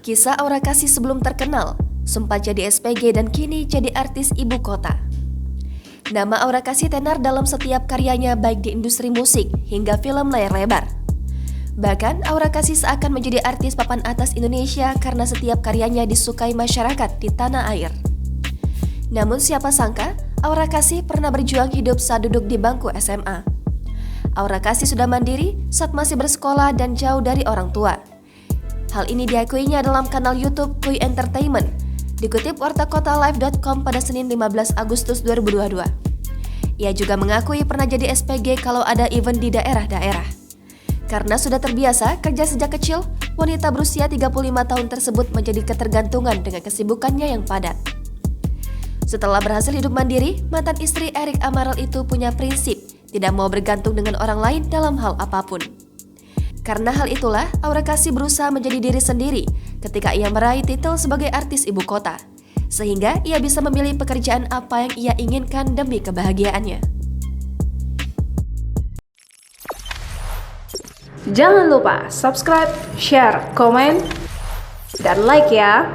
Kisah Aura Kasih sebelum terkenal, sempat jadi SPG dan kini jadi artis ibu kota. Nama Aura Kasih tenar dalam setiap karyanya baik di industri musik hingga film layar lebar. Bahkan Aura Kasih seakan menjadi artis papan atas Indonesia karena setiap karyanya disukai masyarakat di tanah air. Namun siapa sangka, Aura Kasih pernah berjuang hidup saat duduk di bangku SMA. Aura Kasih sudah mandiri saat masih bersekolah dan jauh dari orang tua. Hal ini diakuinya dalam kanal YouTube Kuy Entertainment, dikutip wartakotalive.com pada Senin 15 Agustus 2022. Ia juga mengakui pernah jadi SPG kalau ada event di daerah-daerah. Karena sudah terbiasa kerja sejak kecil, wanita berusia 35 tahun tersebut menjadi ketergantungan dengan kesibukannya yang padat. Setelah berhasil hidup mandiri, mantan istri Eric Amaral itu punya prinsip tidak mau bergantung dengan orang lain dalam hal apapun. Karena hal itulah, Aura Kasih berusaha menjadi diri sendiri ketika ia meraih titel sebagai artis ibu kota, sehingga ia bisa memilih pekerjaan apa yang ia inginkan demi kebahagiaannya. Jangan lupa subscribe, share, komen, dan like ya!